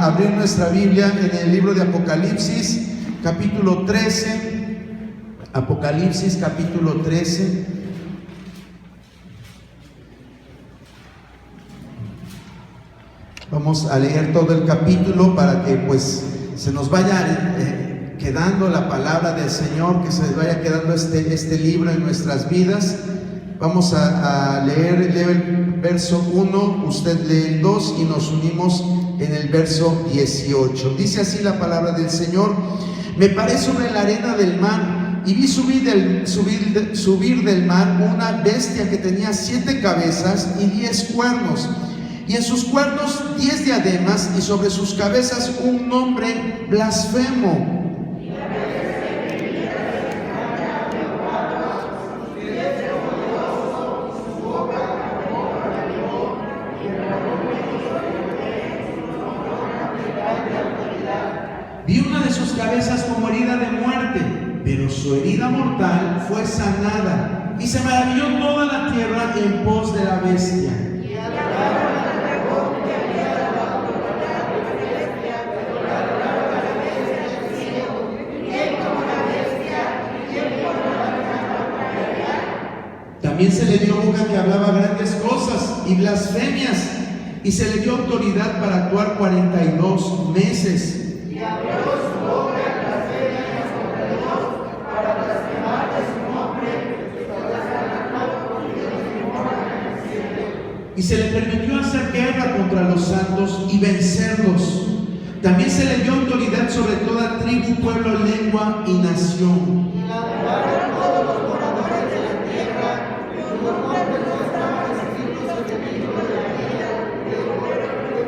a abrir nuestra Biblia en el libro de Apocalipsis, capítulo 13. Apocalipsis, capítulo 13. Vamos a leer todo el capítulo para que pues se nos vaya quedando la palabra del Señor, que se les vaya quedando este libro en nuestras vidas. Vamos a leer el verso 1, usted lee el 2 y nos unimos en el verso 18. Dice así la palabra del Señor: me paré sobre la arena del mar y vi subir del mar una bestia que tenía 7 cabezas y 10 cuernos, y en sus cuernos 10 diademas, y sobre sus cabezas un nombre blasfemo. Vi una de sus cabezas como herida de muerte, pero su herida mortal fue sanada, y se maravilló toda la tierra en pos de la bestia. También se le dio boca que hablaba grandes cosas y blasfemias, y se le dio autoridad para actuar 42 meses. Y abrió su boca en blasfemias contra Dios, para blasfemar de su nombre, y se le permitió hacer guerra contra los santos y vencerlos. También se le dio autoridad sobre toda tribu, pueblo, lengua y nación. Y la adoraron todos los moradores de la tierra, y los nombres no estaban escritos en el libro de la vida, que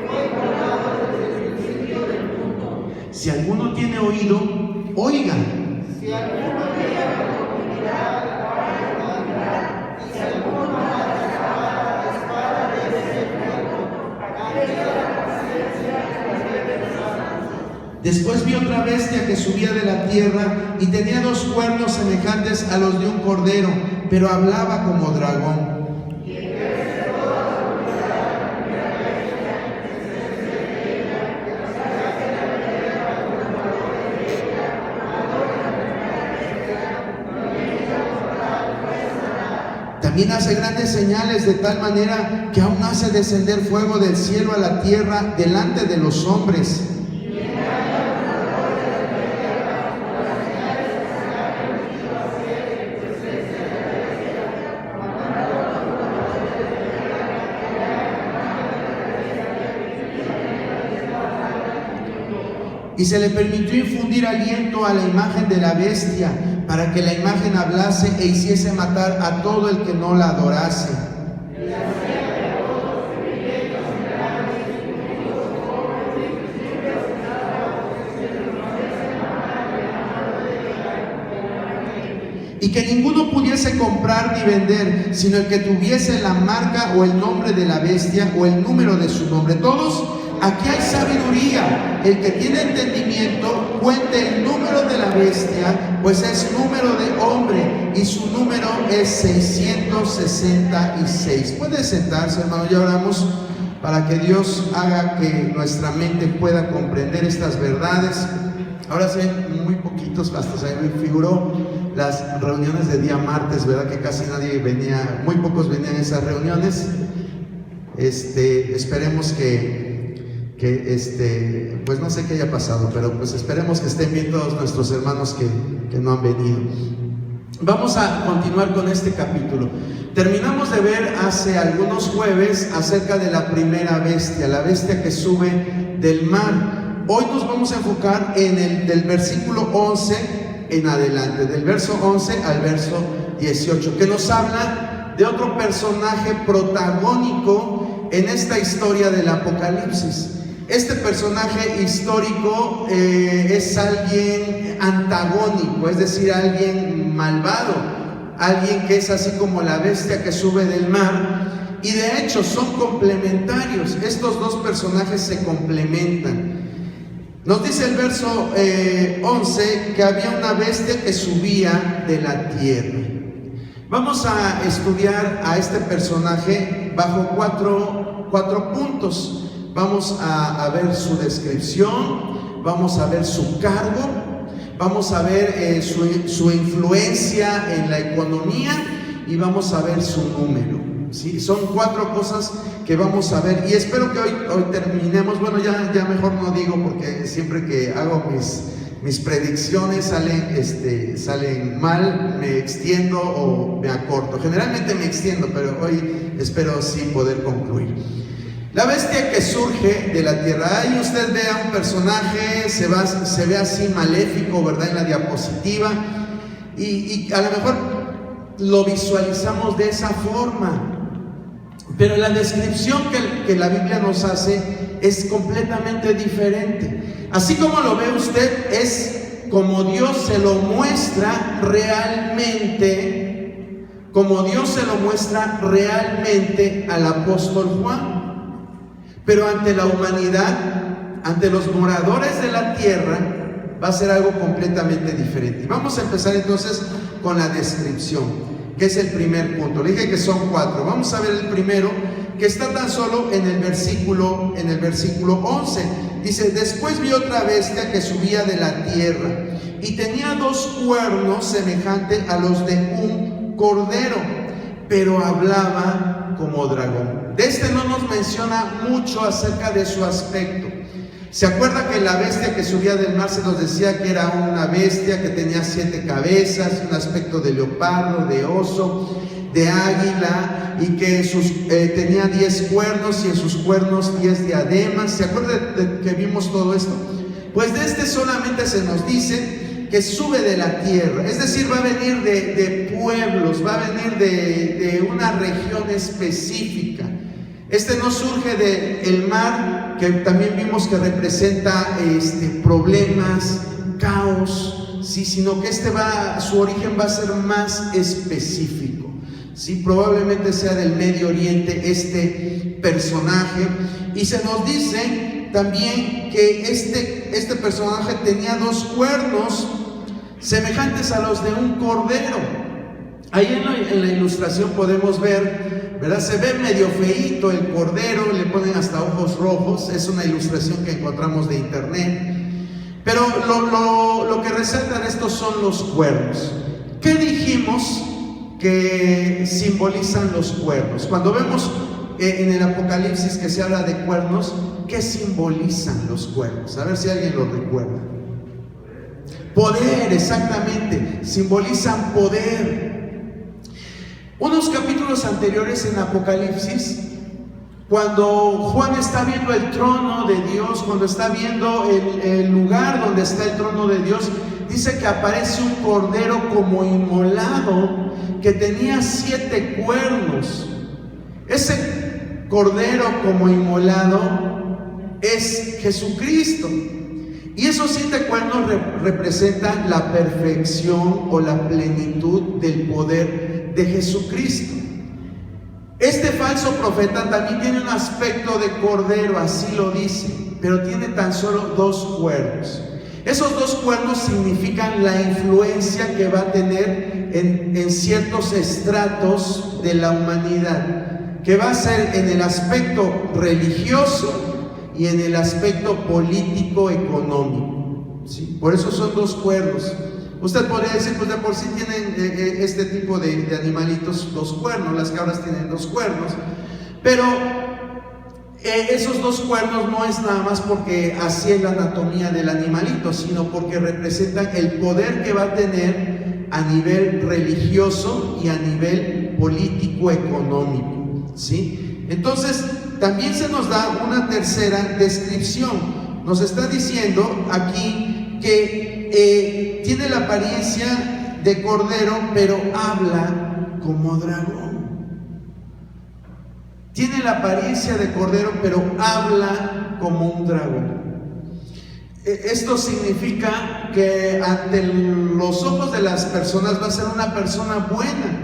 fue guardado desde el principio del mundo. Si alguno tiene oído, oiga. Si alguno tiene oportunidad, oiga. Y si alguno mata la espada de ese fuego, aquella la paciencia de las personas. Después vi otra bestia que subía de la tierra y tenía 2 cuernos semejantes a los de un cordero, pero hablaba como dragón. También hace grandes señales, de tal manera que aún hace descender fuego del cielo a la tierra delante de los hombres. Y se le permitió infundir aliento a la imagen de la bestia, para que la imagen hablase e hiciese matar a todo el que no la adorase. Y que ninguno pudiese comprar ni vender, sino el que tuviese la marca o el nombre de la bestia o el número de su nombre. Todos, aquí hay sabiduría. El que tiene entendimiento, cuente el número de la bestia, pues es número de hombre, y su número es 666. Puede sentarse, hermano, ya oramos para que Dios haga que nuestra mente pueda comprender estas verdades. Ahora sí, muy poquitos, hasta se me figuró las reuniones de día martes, ¿verdad? Que casi nadie venía, muy pocos venían a esas reuniones. Esperemos pues no sé qué haya pasado, pero pues esperemos que estén bien todos nuestros hermanos que no han venido. Vamos a continuar con este capítulo. Terminamos de ver hace algunos jueves acerca de la primera bestia, la bestia que sube del mar. Hoy nos vamos a enfocar en del versículo 11 en adelante, del verso 11 al verso 18, que nos habla de otro personaje protagónico en esta historia del Apocalipsis. Este personaje histórico es alguien antagónico, es decir, alguien malvado, alguien que es así como la bestia que sube del mar, y de hecho son complementarios. Estos dos personajes se complementan. Nos dice el verso 11 que había una bestia que subía de la tierra. Vamos a estudiar a este personaje bajo cuatro puntos. vamos a ver su descripción, vamos a ver su cargo, vamos a ver su influencia en la economía y vamos a ver su número. ¿Sí? Son 4 cosas que vamos a ver y espero que hoy terminemos. Bueno, ya mejor no digo, porque siempre que hago mis predicciones salen mal, me extiendo o me acorto. Generalmente me extiendo, pero hoy espero sí poder concluir. La bestia que surge de la tierra. Ahí usted ve a un personaje, se ve así maléfico, ¿verdad? En la diapositiva, y a lo mejor lo visualizamos de esa forma. Pero la descripción que la Biblia nos hace es completamente diferente. Así como lo ve usted, es como Dios se lo muestra realmente, como Dios se lo muestra realmente al apóstol Juan. Pero ante la humanidad, ante los moradores de la tierra, va a ser algo completamente diferente. Vamos a empezar entonces con la descripción, que es el primer punto. Le dije que son 4. Vamos a ver el primero, que está tan solo en el versículo 11. Dice: después vi otra bestia que subía de la tierra y tenía 2 cuernos semejantes a los de un cordero, pero hablaba como dragón. De este no nos menciona mucho acerca de su aspecto. ¿Se acuerda que la bestia que subía del mar se nos decía que era una bestia que tenía 7 cabezas, un aspecto de leopardo, de oso, de águila, y que tenía 10 cuernos y en sus cuernos 10 diademas? ¿Se acuerda de que vimos todo esto? Pues de este solamente se nos dice que sube de la tierra, es decir, va a venir de pueblos, va a venir de una región específica. Este no surge del mar, que también vimos que representa problemas, caos, ¿sí? Sino que su origen va a ser más específico, ¿sí? Probablemente sea del Medio Oriente este personaje, y se nos dice también que este personaje tenía 2 cuernos semejantes a los de un cordero. Ahí en la ilustración podemos ver, ¿verdad? Se ve medio feíto el cordero, le ponen hasta ojos rojos. Es una ilustración que encontramos de internet. Pero lo que resaltan estos son los cuernos. ¿Qué dijimos que simbolizan los cuernos? Cuando vemos en el Apocalipsis que se habla de cuernos, ¿qué simbolizan los cuernos? A ver si alguien lo recuerda. Poder, exactamente, simbolizan poder. Unos capítulos anteriores en Apocalipsis, cuando Juan está viendo el trono de Dios, cuando está viendo el lugar donde está el trono de Dios, dice que aparece un cordero como inmolado que tenía 7 cuernos. Ese cordero como inmolado es Jesucristo. Y esos 7 cuernos representan la perfección o la plenitud del poder de Jesucristo. Este falso profeta también tiene un aspecto de cordero, así lo dice, pero tiene tan solo 2 cuernos. Esos 2 cuernos significan la influencia que va a tener en ciertos estratos de la humanidad, que va a ser en el aspecto religioso y en el aspecto político económico, ¿sí? Por eso son 2 cuernos. Usted podría decir, pues de por sí tienen este tipo de animalitos 2 cuernos, las cabras tienen 2 cuernos, pero esos 2 cuernos no es nada más porque así es la anatomía del animalito, sino porque representan el poder que va a tener a nivel religioso y a nivel político económico, ¿sí? Entonces también se nos da una tercera descripción. Nos está diciendo aquí que tiene la apariencia de cordero, pero habla como dragón. Tiene la apariencia de cordero, pero habla como un dragón. Esto significa que ante los ojos de las personas va a ser una persona buena.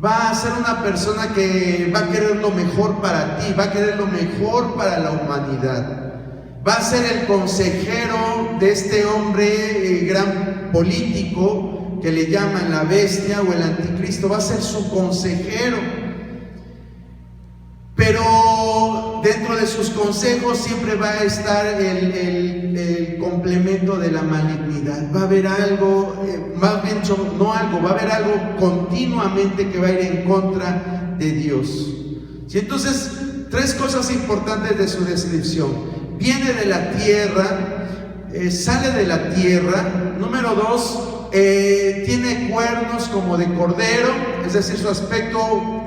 Va a ser una persona que va a querer lo mejor para ti, va a querer lo mejor para la humanidad. Va a ser el consejero de este hombre gran político que le llaman la bestia o el anticristo. Va a ser su consejero. Pero dentro dentro de sus consejos siempre va a estar el complemento de la malignidad. Va a haber algo, más bien no algo, va a haber algo continuamente que va a ir en contra de Dios. ¿Sí? Entonces, tres cosas importantes de su descripción: viene de la tierra, sale de la tierra. Número dos, tiene cuernos como de cordero, es decir, su aspecto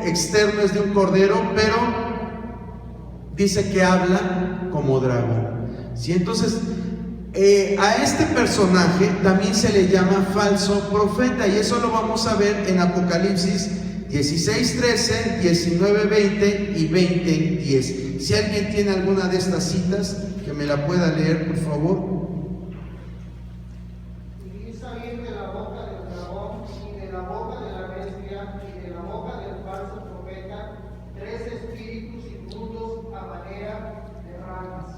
externo es de un cordero, pero dice que habla como dragón. ¿Sí? Entonces, a este personaje también se le llama falso profeta, y eso lo vamos a ver en Apocalipsis 16:13, 19:20 y 20:10. Si alguien tiene alguna de estas citas, que me la pueda leer, por favor. Y salir de la boca del dragón y de la boca de la bestia y de la boca del falso profeta 3 espíritus inmundos a manera de ranas.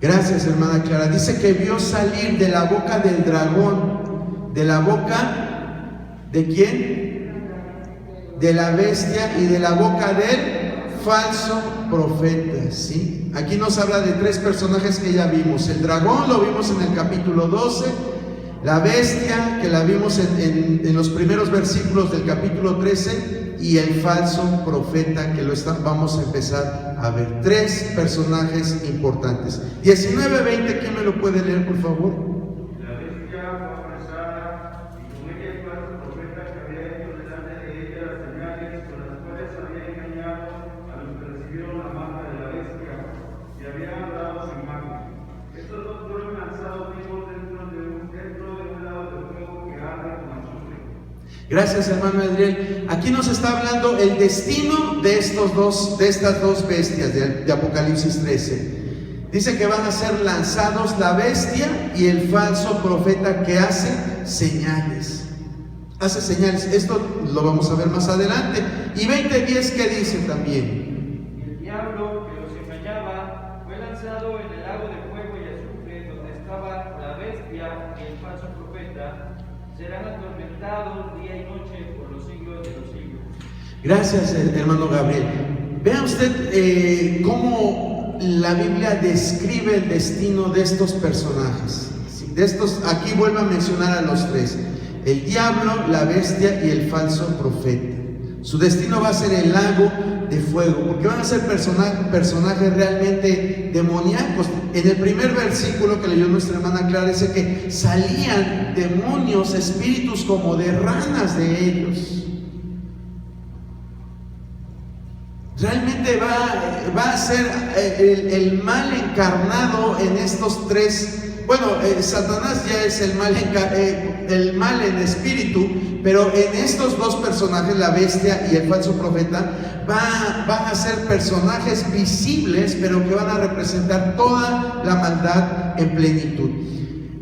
Gracias, hermana Clara. Dice que vio salir de la boca del dragón, de la boca ¿de quién? De la bestia y de la boca del falso profeta. ¿Sí? Aquí nos habla de tres personajes que ya vimos. El dragón lo vimos en el capítulo 12, la bestia, que la vimos en los primeros versículos del capítulo 13, y el falso profeta, que vamos a empezar a ver. Tres personajes importantes. 19:20, ¿quién me lo puede leer, por favor? La bestia fue apresada, y con ella el falso profeta que había hecho delante de ella las señales con las cuales había engañado a los que recibieron la marca de la bestia y habían dado su imagen. Estos dos fueron lanzados vivos dentro de un lado del fuego que arde como azufre. Gracias, hermano Adriel. Aquí nos está hablando el destino de estas dos bestias de Apocalipsis 13. Dice que van a ser lanzados la bestia y el falso profeta, que hace señales. Hace señales. Esto lo vamos a ver más adelante. Y 20:10, ¿qué dice también? Y el diablo que los engañaba fue lanzado en el lago de fuego y azufre, donde estaba la bestia y el falso profeta. Serán atormentados día y noche por los siglos de los siglos. Gracias, hermano Gabriel. Vea usted cómo la Biblia describe el destino de estos personajes. De estos, aquí vuelvo a mencionar a los tres: el diablo, la bestia y el falso profeta. Su destino va a ser el lago de fuego, porque van a ser personajes realmente demoníacos. En el primer versículo que leyó nuestra hermana Clara, dice que salían demonios, espíritus como de ranas de ellos. Realmente va a ser el mal encarnado en estos tres. Bueno, Satanás ya es el mal en espíritu, pero en estos dos personajes, la bestia y el falso profeta, van a ser personajes visibles, pero que van a representar toda la maldad en plenitud.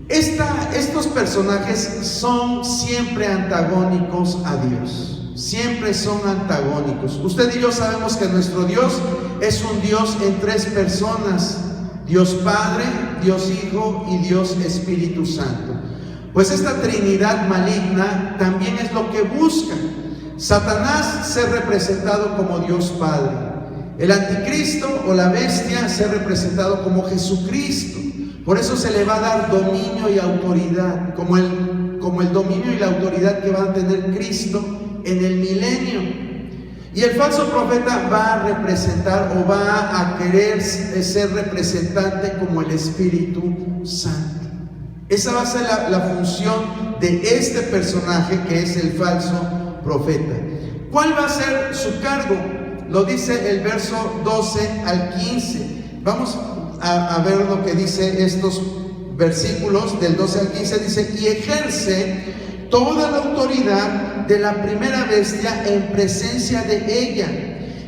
Estos personajes son siempre antagónicos a Dios. Siempre son antagónicos. Usted y yo sabemos que nuestro Dios es un Dios en tres personas: Dios Padre, Dios Hijo y Dios Espíritu Santo. Pues esta Trinidad maligna también es lo que busca. Satanás ser representado como Dios Padre, el anticristo o la bestia ser representado como Jesucristo. Por eso se le va a dar dominio y autoridad, como el dominio y la autoridad que va a tener Cristo en el milenio. Y el falso profeta va a representar, o va a querer ser representante como el Espíritu Santo. Esa va a ser la función de este personaje, que es el falso profeta. ¿Cuál va a ser su cargo? Lo dice el verso 12 al 15. Vamos a ver lo que dice estos versículos del 12 al 15. Dice: y ejerce toda la autoridad de la primera bestia en presencia de ella,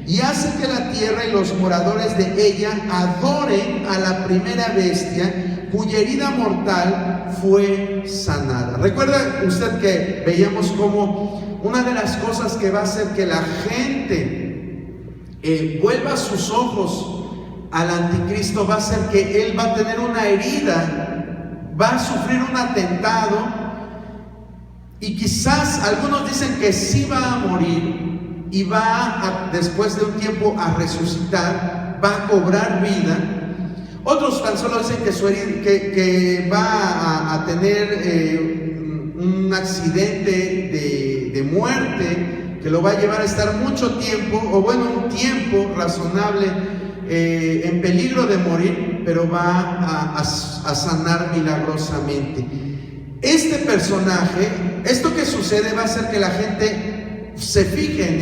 y hace que la tierra y los moradores de ella adoren a la primera bestia, cuya herida mortal fue sanada. Recuerda usted que veíamos como una de las cosas que va a hacer que la gente vuelva sus ojos al anticristo va a ser que él va a tener una herida, va a sufrir un atentado. Y quizás algunos dicen que sí va a morir y va después de un tiempo a resucitar, va a cobrar vida. Otros tan solo dicen que va a tener un accidente de muerte, que lo va a llevar a estar mucho tiempo, o bueno, un tiempo razonable en peligro de morir, pero va a sanar milagrosamente. Este personaje, esto que sucede va a hacer que la gente se fije en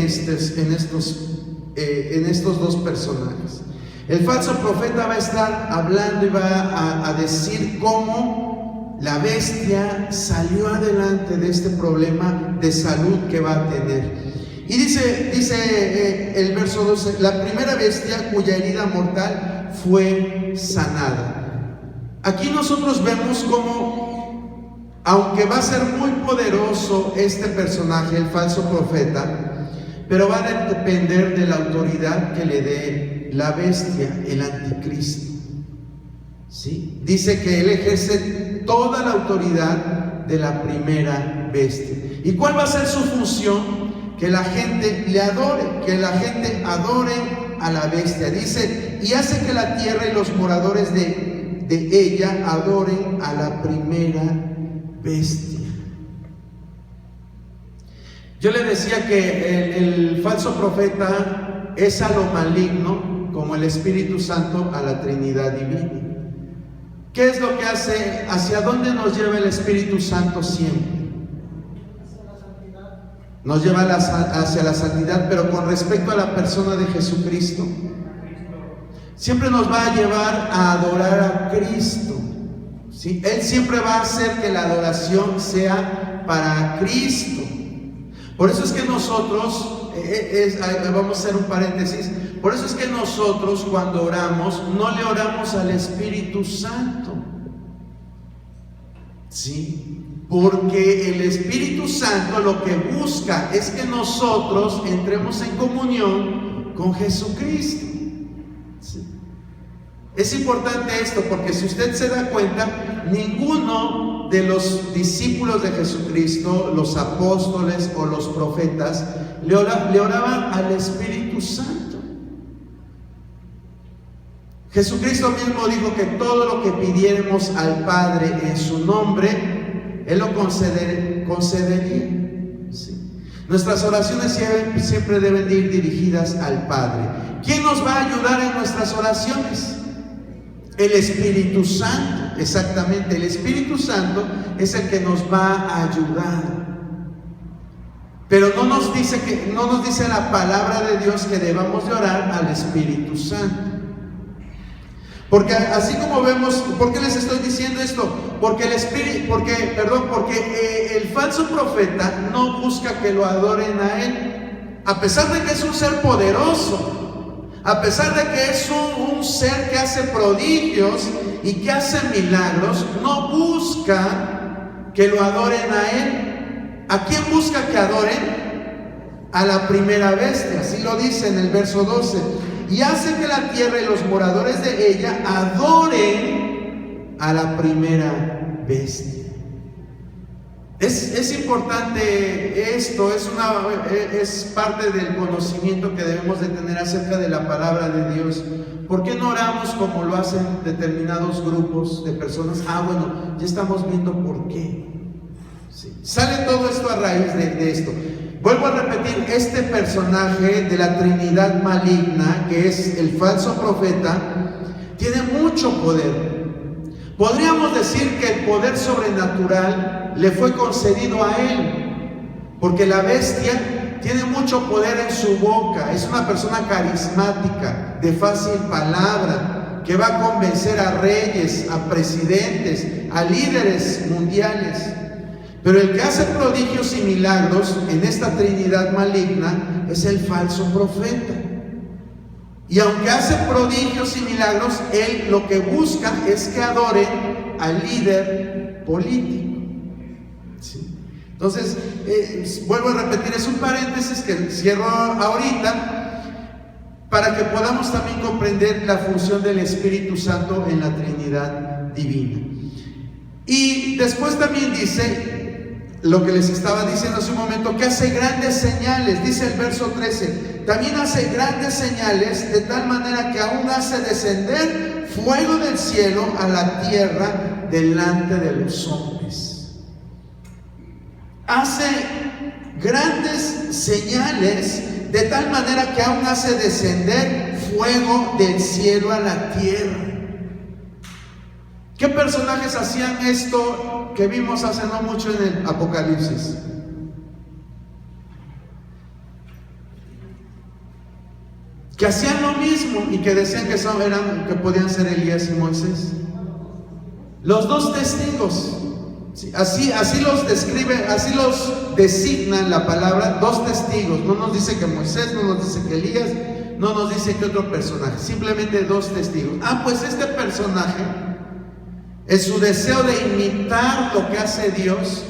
estos dos personajes. El falso profeta va a estar hablando y va a decir cómo la bestia salió adelante de este problema de salud que va a tener. Y dice el verso 12, la primera bestia cuya herida mortal fue sanada. Aquí nosotros vemos cómo, aunque va a ser muy poderoso este personaje, el falso profeta, pero va a depender de la autoridad que le dé la bestia, el anticristo. ¿Sí? Dice que él ejerce toda la autoridad de la primera bestia. ¿Y cuál va a ser su función? Que la gente le adore, que la gente adore a la bestia. Dice, y hace que la tierra y los moradores de ella adoren a la primera bestia. Yo le decía que el falso profeta es a lo maligno como el Espíritu Santo a la Trinidad divina. ¿Qué es lo que hace? ¿Hacia dónde nos lleva el Espíritu Santo siempre? Nos lleva hacia la santidad, pero con respecto a la persona de Jesucristo, siempre nos va a llevar a adorar a Cristo. ¿Sí? Él siempre va a hacer que la adoración sea para Cristo. Por eso es que nosotros, vamos a hacer un paréntesis, por eso es que nosotros cuando oramos, no le oramos al Espíritu Santo. ¿Sí? Porque el Espíritu Santo lo que busca es que nosotros entremos en comunión con Jesucristo. ¿Sí? Es importante esto porque si usted se da cuenta, ninguno de los discípulos de Jesucristo, los apóstoles o los profetas, le oraban al Espíritu Santo. Jesucristo mismo dijo que todo lo que pidiéramos al Padre en su nombre, Él lo concedería. ¿Sí? Nuestras oraciones siempre deben de ir dirigidas al Padre. ¿Quién nos va a ayudar en nuestras oraciones? El Espíritu Santo, exactamente. El Espíritu Santo es el que nos va a ayudar. Pero no nos dice la palabra de Dios que debamos de orar al Espíritu Santo. Porque así como vemos, ¿por qué les estoy diciendo esto? Porque el falso profeta no busca que lo adoren a él, a pesar de que es un ser poderoso, a pesar de que es un ser que hace prodigios y que hace milagros, no busca que lo adoren a él. ¿A quién busca que adoren? A la primera bestia, así lo dice en el verso 12. Y hace que la tierra y los moradores de ella adoren a la primera bestia. Es importante esto, es parte del conocimiento que debemos de tener acerca de la palabra de Dios. ¿Por qué no oramos como lo hacen determinados grupos de personas? Bueno, ya estamos viendo por qué. Sí. Sale todo esto a raíz de esto. Vuelvo a repetir, este personaje de la Trinidad maligna, que es el falso profeta, tiene mucho poder. Podríamos decir que el poder sobrenatural le fue concedido a él, porque la bestia tiene mucho poder en su boca. Es una persona carismática, de fácil palabra, que va a convencer a reyes, a presidentes, a líderes mundiales. Pero el que hace prodigios y milagros en esta Trinidad maligna es el falso profeta. Y aunque hace prodigios y milagros, él lo que busca es que adoren al líder político. ¿Sí? Entonces, vuelvo a repetir, es un paréntesis que cierro ahorita para que podamos también comprender la función del Espíritu Santo en la Trinidad divina. Y después también dice lo que les estaba diciendo hace un momento, que hace grandes señales. Dice el verso 13, también hace grandes señales, de tal manera que aún hace descender fuego del cielo a la tierra delante de los hombres. Hace grandes señales, de tal manera que aún hace descender fuego del cielo a la tierra. ¿Qué personajes hacían esto que vimos hace no mucho en el Apocalipsis? Que hacían lo mismo y que decían que podían ser Elías y Moisés. Los dos testigos. Así los describe, así los designa la palabra, dos testigos. No nos dice que Moisés, no nos dice que Elías, no nos dice que otro personaje, simplemente dos testigos. Pues este personaje, en su deseo de imitar lo que hace Dios,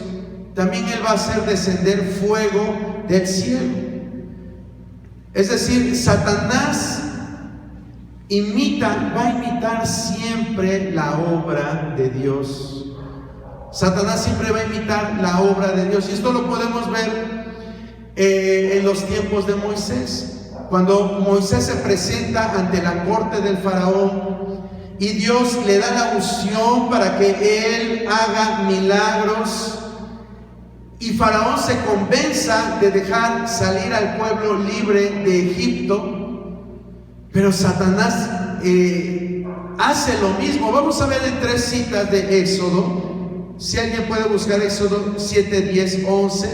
también él va a hacer descender fuego del cielo. Es decir, Satanás va a imitar siempre la obra de Dios. Satanás siempre va a imitar la obra de Dios. Y esto lo podemos ver en los tiempos de Moisés. Cuando Moisés se presenta ante la corte del faraón y Dios le da la unción para que él haga milagros, y Faraón se convenza de dejar salir al pueblo libre de Egipto, pero Satanás hace lo mismo. Vamos a ver en 3 citas de Éxodo. Si alguien puede buscar Éxodo 7, 10, 11.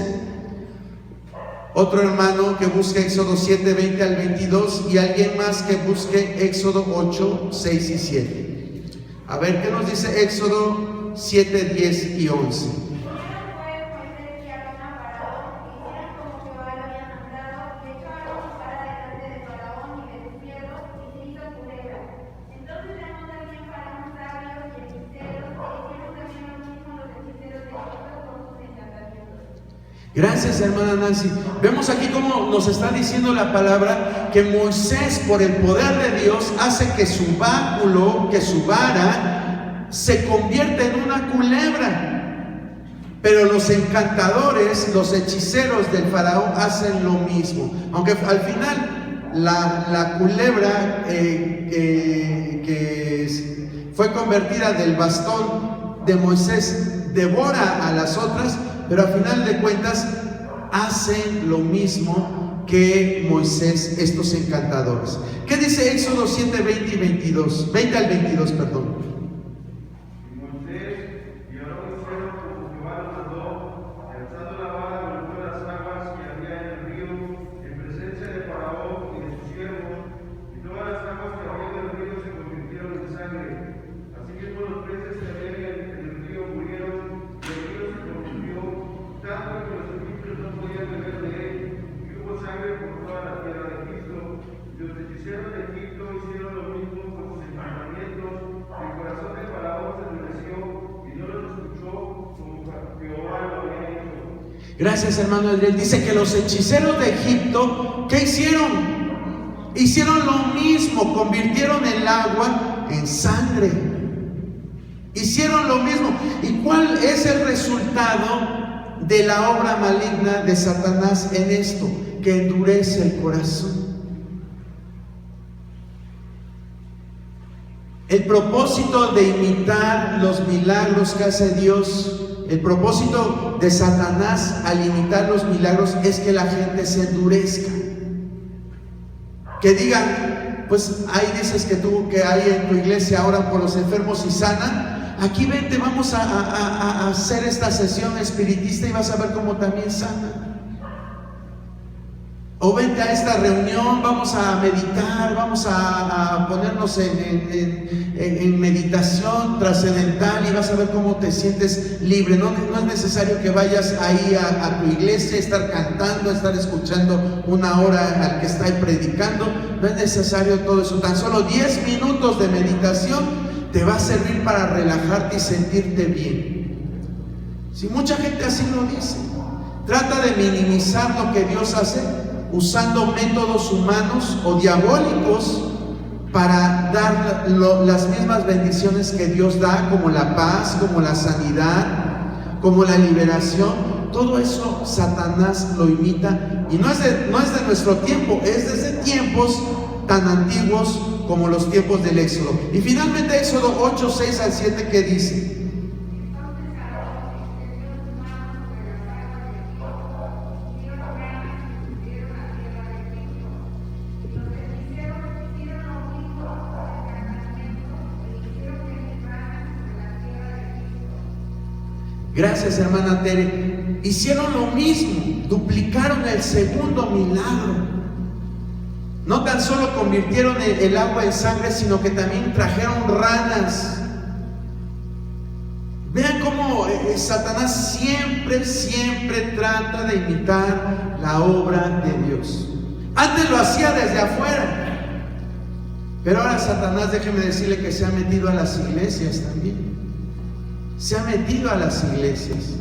Otro hermano que busque Éxodo 7, 20 al 22. Y alguien más que busque Éxodo 8, 6 y 7. A ver, ¿qué nos dice Éxodo 7, 10 y 11? Gracias, hermana Nancy. Vemos aquí cómo nos está diciendo la palabra que Moisés, por el poder de Dios, hace que su báculo, que su vara, se convierta en una culebra. Pero los encantadores, los hechiceros del faraón hacen lo mismo. Aunque al final la culebra que fue convertida del bastón de Moisés devora a las otras, pero al final de cuentas hacen lo mismo que Moisés, estos encantadores. ¿Qué dice Éxodo 7, 20 y 22? 20 al 22, perdón. Gracias, hermano Adriel. Dice que los hechiceros de Egipto, ¿qué hicieron? Hicieron lo mismo, convirtieron el agua en sangre. Hicieron lo mismo. ¿Y cuál es el resultado de la obra maligna de Satanás en esto? Que endurece el corazón. El propósito de imitar los milagros que hace Dios, el propósito de Satanás al imitar los milagros es que la gente se endurezca. Que digan, pues ahí dices que hay en tu iglesia ahora por los enfermos y sana. Aquí vente, vamos a hacer esta sesión espiritista y vas a ver cómo también sana. O vente a esta reunión, vamos a meditar, vamos a ponernos en meditación trascendental y vas a ver cómo te sientes libre. No es necesario que vayas ahí a tu iglesia, estar cantando, estar escuchando una hora al que está ahí predicando. No es necesario todo eso. Tan solo 10 minutos de meditación te va a servir para relajarte y sentirte bien. Si mucha gente así lo dice, trata de minimizar lo que Dios hace usando métodos humanos o diabólicos para dar las mismas bendiciones que Dios da, como la paz, como la sanidad, como la liberación, todo eso Satanás lo imita, y no es de nuestro tiempo, es desde tiempos tan antiguos como los tiempos del Éxodo. Y finalmente Éxodo 8, 6 al 7, ¿qué dice? Gracias, hermana Tere. Hicieron lo mismo, duplicaron el segundo milagro. No tan solo convirtieron el agua en sangre, sino que también trajeron ranas. Vean cómo Satanás siempre trata de imitar la obra de Dios. Antes lo hacía desde afuera, pero ahora Satanás, déjeme decirle que se ha metido a las iglesias también. Se ha metido a las iglesias.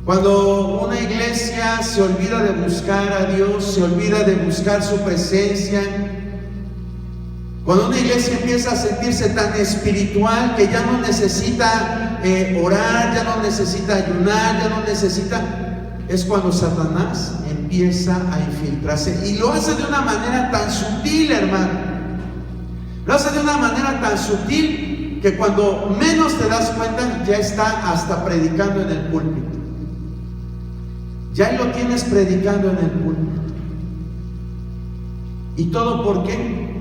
Cuando una iglesia se olvida de buscar a Dios, se olvida de buscar su presencia, cuando una iglesia empieza a sentirse tan espiritual que ya no necesita orar, ya no necesita ayunar, ya no necesita, es cuando Satanás empieza a infiltrarse, y lo hace de una manera tan sutil, hermano. Lo hace de una manera tan sutil que cuando menos te das cuenta ya está hasta predicando en el púlpito. Ya lo tienes predicando en el púlpito. ¿Y todo por qué?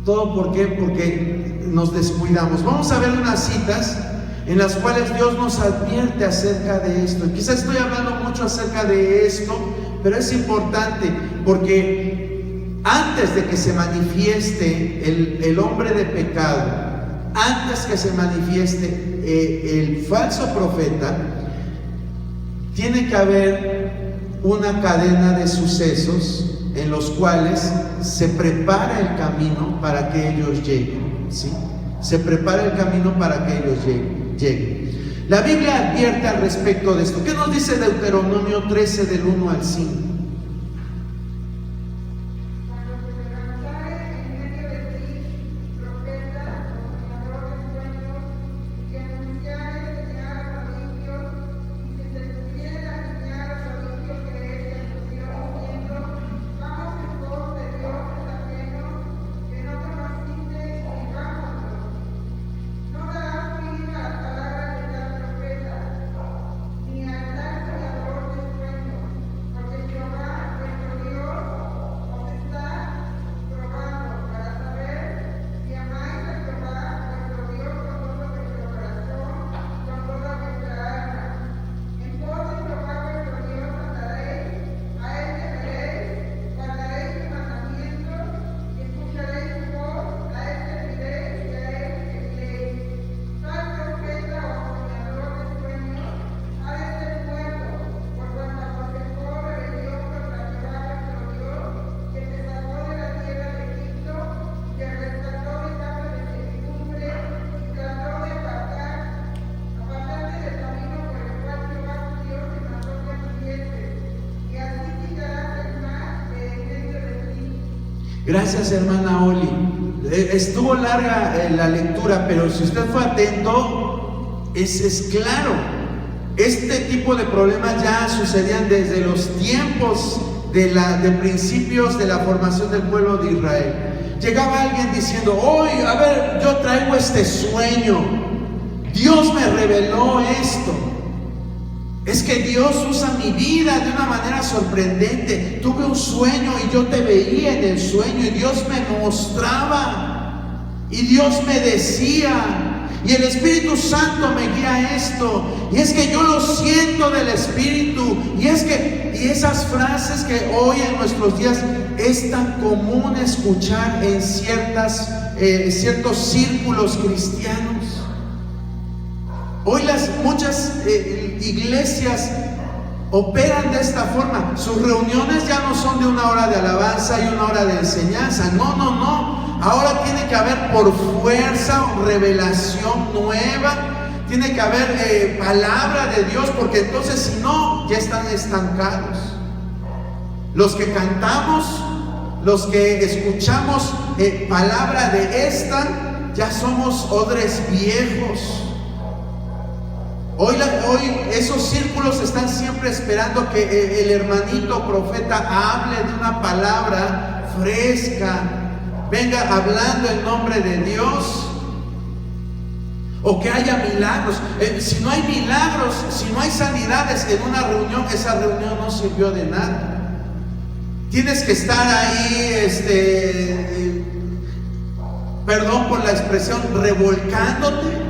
¿Todo por qué? Porque nos descuidamos. Vamos a ver unas citas en las cuales Dios nos advierte acerca de esto. Quizás estoy hablando mucho acerca de esto, pero es importante porque antes de que se manifieste el hombre de pecado, antes que se manifieste el falso profeta, tiene que haber una cadena de sucesos en los cuales se prepara el camino para que ellos lleguen, ¿sí? Se prepara el camino para que ellos lleguen. La Biblia advierte al respecto de esto. ¿Qué nos dice Deuteronomio 13 del 1 al 5? Gracias, hermana Oli. Estuvo larga la lectura, pero si usted fue atento, es claro. Este tipo de problemas ya sucedían desde los tiempos de principios de la formación del pueblo de Israel. Llegaba alguien diciendo: hoy, a ver, yo traigo este sueño, Dios me reveló esto. Es que Dios usa mi vida de una manera sorprendente. Tuve un sueño y yo te veía en el sueño, y Dios me mostraba, y Dios me decía, y el Espíritu Santo me guía a esto, y es que yo lo siento del Espíritu. Y esas frases que hoy en nuestros días es tan común escuchar en ciertos círculos cristianos. Hoy muchas iglesias operan de esta forma. Sus reuniones ya no son de una hora de alabanza y una hora de enseñanza. No. Ahora tiene que haber por fuerza revelación nueva. Tiene que haber palabra de Dios, porque entonces si no, ya están estancados. Los que cantamos, los que escuchamos palabra de esta, ya somos odres viejos. Hoy esos círculos están siempre esperando que el hermanito profeta hable de una palabra fresca, venga hablando en nombre de Dios, o que haya milagros. Si no hay milagros, si no hay sanidades en una reunión, esa reunión no sirvió de nada. Tienes que estar ahí, perdón por la expresión, revolcándote.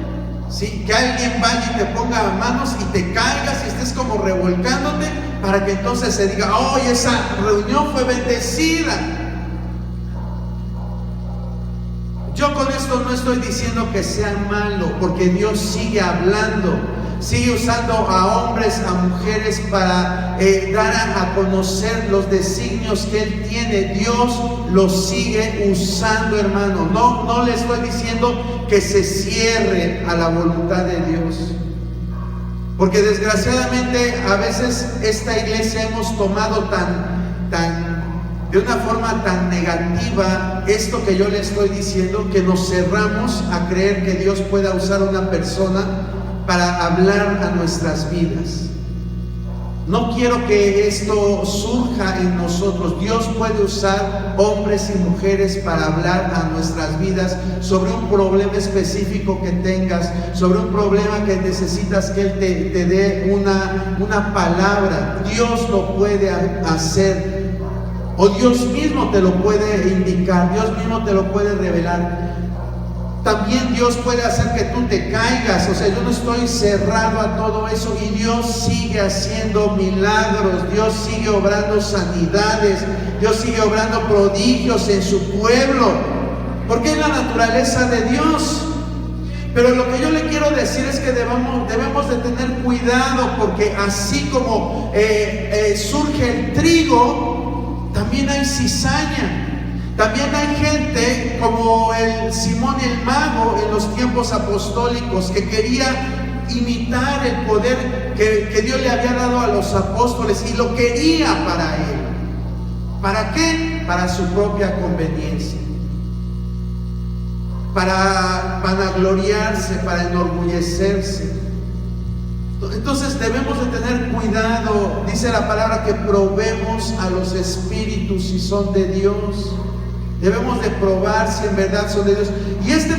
¿Sí? Que alguien vaya y te ponga manos y te caigas y estés como revolcándote para que entonces se diga: oh, esa reunión fue bendecida. Yo con esto no estoy diciendo que sea malo, porque Dios sigue hablando, sigue usando a hombres, a mujeres para dar a conocer los designios que Él tiene. Dios los sigue usando, hermano. No le estoy diciendo que se cierre a la voluntad de Dios, porque desgraciadamente a veces esta iglesia hemos tomado de una forma tan negativa esto que yo le estoy diciendo, que nos cerramos a creer que Dios pueda usar a una persona para hablar a nuestras vidas. No quiero que esto surja en nosotros. Dios puede usar hombres y mujeres para hablar a nuestras vidas sobre un problema específico que tengas, sobre un problema que necesitas que Él te dé una palabra. Dios lo puede hacer, o Dios mismo te lo puede indicar, Dios mismo te lo puede revelar. También Dios puede hacer que tú te caigas. O sea, yo no estoy cerrado a todo eso, y Dios sigue haciendo milagros, Dios sigue obrando sanidades, Dios sigue obrando prodigios en su pueblo, porque es la naturaleza de Dios. Pero lo que yo le quiero decir es que debemos de tener cuidado, porque así como surge el trigo, también hay cizaña. También hay gente como el Simón el Mago en los tiempos apostólicos, que quería imitar el poder que Dios le había dado a los apóstoles, y lo quería para él. ¿Para qué? Para su propia conveniencia, para vanagloriarse, para enorgullecerse. Entonces debemos de tener cuidado. Dice la palabra que probemos a los espíritus si son de Dios. Debemos de probar si en verdad son de Dios. Y estos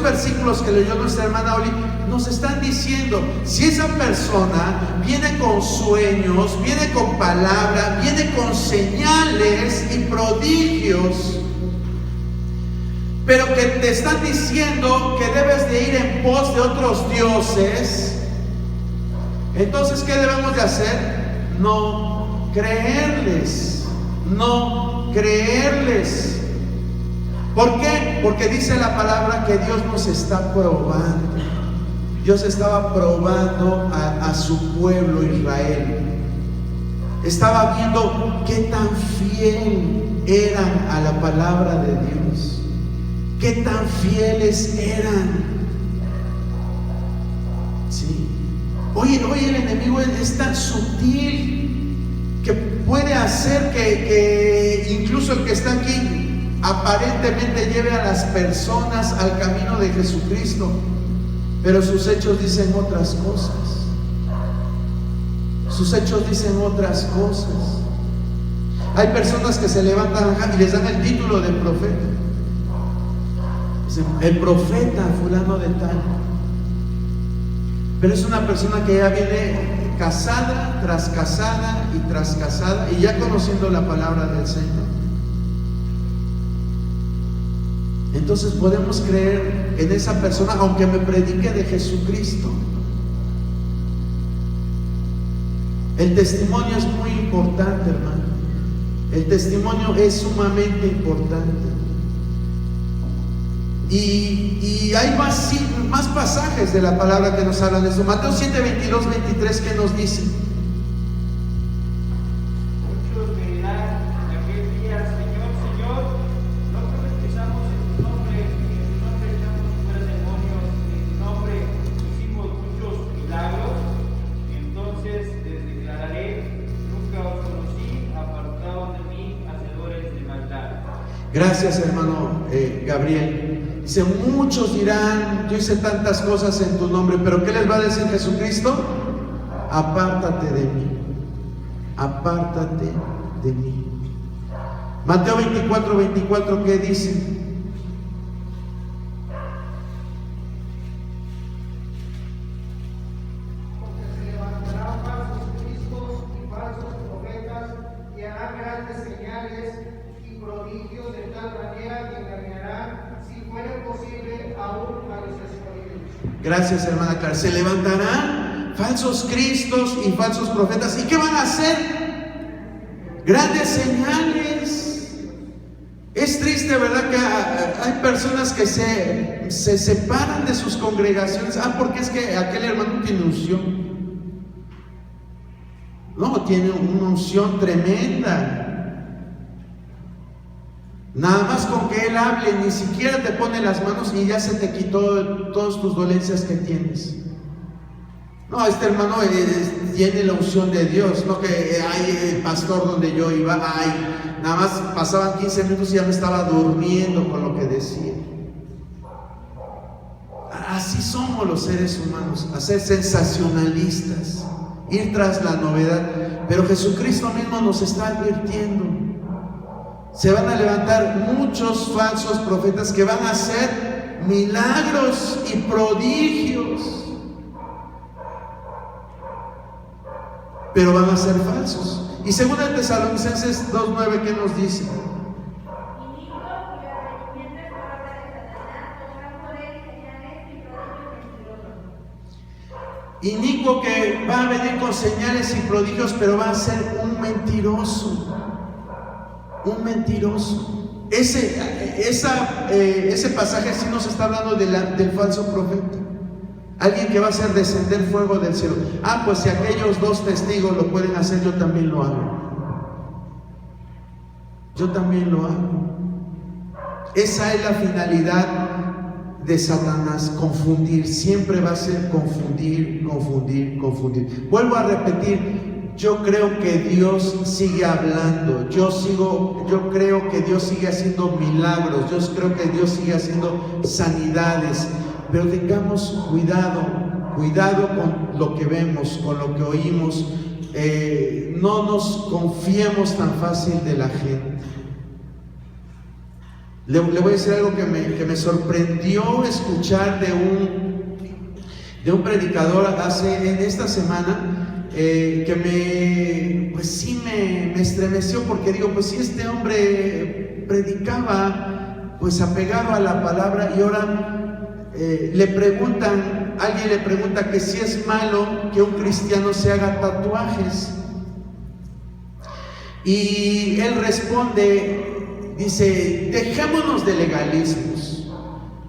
versículos que leyó nuestra hermana Oli, nos están diciendo: si esa persona viene con sueños, viene con palabra, viene con señales y prodigios, pero que te están diciendo que debes de ir en pos de otros dioses, entonces ¿qué debemos de hacer? No creerles. ¿Por qué? Porque dice la palabra que Dios nos está probando. Dios estaba probando a su pueblo Israel. Estaba viendo qué tan fiel eran a la palabra de Dios, qué tan fieles eran. Sí. Hoy el enemigo es tan sutil que puede hacer que incluso el que está aquí aparentemente lleve a las personas al camino de Jesucristo, pero sus hechos dicen otras cosas. Sus hechos dicen otras cosas. Hay personas que se levantan y les dan el título de profeta. Dicen: el profeta fulano de tal. Pero es una persona que ya viene casada tras casada y tras casada, y ya conociendo la palabra del Señor. Entonces podemos creer en esa persona aunque me predique de Jesucristo. El testimonio es muy importante, hermano. El testimonio es sumamente importante. Y hay más pasajes de la palabra que nos hablan de eso. Mateo 7, 22, 23, ¿qué nos dice? Muchos me dirán en aquel día: Señor, Señor, ¿no profetizamos en tu nombre, y en tu nombre echamos fuera demonios, y en tu nombre hicimos muchos milagros? Entonces les declararé: nunca os conocí, apartados de mí, hacedores de maldad. Gracias, hermano Gabriel. Dice, muchos dirán, yo hice tantas cosas en tu nombre, pero ¿qué les va a decir Jesucristo? Apártate de mí, apártate de mí. Mateo 24:24, ¿qué dice? Gracias, hermana Clara. Se levantarán falsos cristos y falsos profetas. ¿Y qué van a hacer? Grandes señales. Es triste, ¿verdad? Que hay personas que se separan de sus congregaciones. Porque es que aquel hermano tiene unción. No, tiene una unción tremenda. Nada más con que él hable, ni siquiera te pone las manos y ya se te quitó todas tus dolencias que tienes. No, este hermano tiene la unción de Dios, no que hay el pastor donde yo iba, nada más pasaban 15 minutos y ya me estaba durmiendo con lo que decía. Así somos los seres humanos, a ser sensacionalistas, ir tras la novedad. Pero Jesucristo mismo nos está advirtiendo. Se van a levantar muchos falsos profetas que van a hacer milagros y prodigios, pero van a ser falsos. Y según el Tesalonicenses 2:9, ¿qué nos dice? Inicuo que va a venir con señales y prodigios, pero va a ser un mentiroso. Un mentiroso. Ese pasaje sí nos está hablando del falso profeta. Alguien que va a hacer descender fuego del cielo. Pues si aquellos dos testigos lo pueden hacer, yo también lo hago. Yo también lo hago. Esa es la finalidad de Satanás, confundir. Siempre va a ser confundir, confundir, confundir. Vuelvo a repetir. Yo creo que Dios sigue hablando, yo creo que Dios sigue haciendo milagros, yo creo que Dios sigue haciendo sanidades, pero tengamos cuidado con lo que vemos, con lo que oímos. No nos confiemos tan fácil de la gente. Le voy a decir algo que me sorprendió escuchar de un predicador en esta semana. Que me estremeció, porque digo, pues si este hombre predicaba pues apegado a la palabra, y ahora alguien le pregunta que si es malo que un cristiano se haga tatuajes, y él responde, dice, dejémonos de legalismos,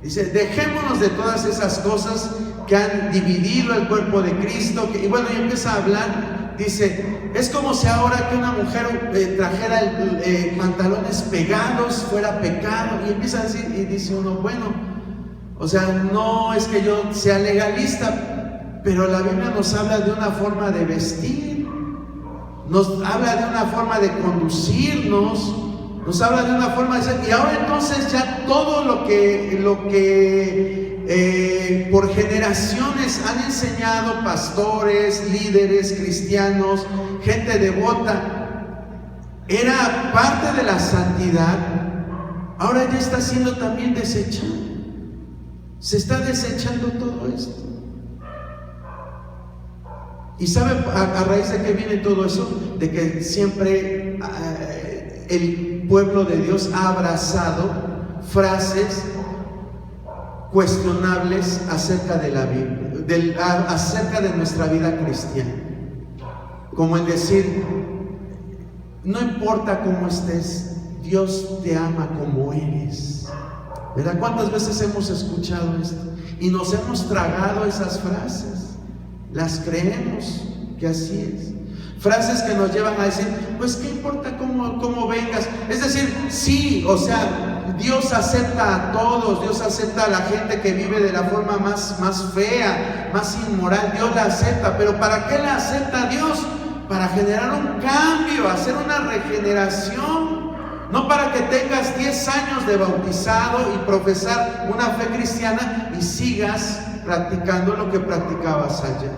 dice, dejémonos de todas esas cosas que han dividido el cuerpo de Cristo, y empieza a hablar. Dice, es como si ahora que una mujer trajera pantalones pegados fuera pecado, y empieza a decir, y dice uno, o sea, no es que yo sea legalista, pero la Biblia nos habla de una forma de vestir, nos habla de una forma de conducirnos, nos habla de una forma de ser, y ahora entonces ya todo lo que por generaciones han enseñado pastores, líderes, cristianos, gente devota, era parte de la santidad, ahora ya está siendo también desechado. Se está desechando todo esto. ¿Y sabe a raíz de qué viene todo eso? De que siempre el pueblo de Dios ha abrazado frases cuestionables acerca de la Biblia, acerca de nuestra vida cristiana, como en decir, no importa cómo estés, Dios te ama como eres, ¿verdad? ¿Cuántas veces hemos escuchado esto? Y nos hemos tragado esas frases, las creemos que así es. Frases que nos llevan a decir, pues qué importa cómo vengas. Es decir, sí, o sea, Dios acepta a todos, Dios acepta a la gente que vive de la forma más fea, más inmoral, Dios la acepta, pero ¿para qué la acepta Dios? Para generar un cambio, hacer una regeneración. No para que tengas 10 años de bautizado y profesar una fe cristiana y sigas practicando lo que practicabas allá.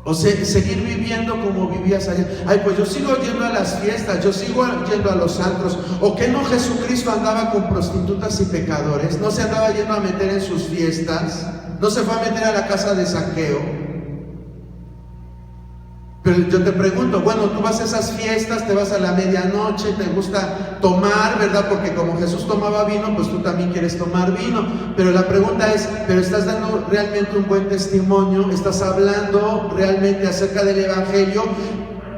O sea, seguir viviendo como vivías allá. Ay, pues yo sigo yendo a las fiestas, yo sigo yendo a los antros. ¿O qué no Jesucristo andaba con prostitutas y pecadores? ¿No se andaba yendo a meter en sus fiestas? ¿No se fue a meter a la casa de Zaqueo? Pero yo te pregunto, bueno, tú vas a esas fiestas, te vas a la medianoche, te gusta tomar, ¿verdad? Porque como Jesús tomaba vino, pues tú también quieres tomar vino. Pero la pregunta es, ¿pero estás dando realmente un buen testimonio? ¿Estás hablando realmente acerca del Evangelio?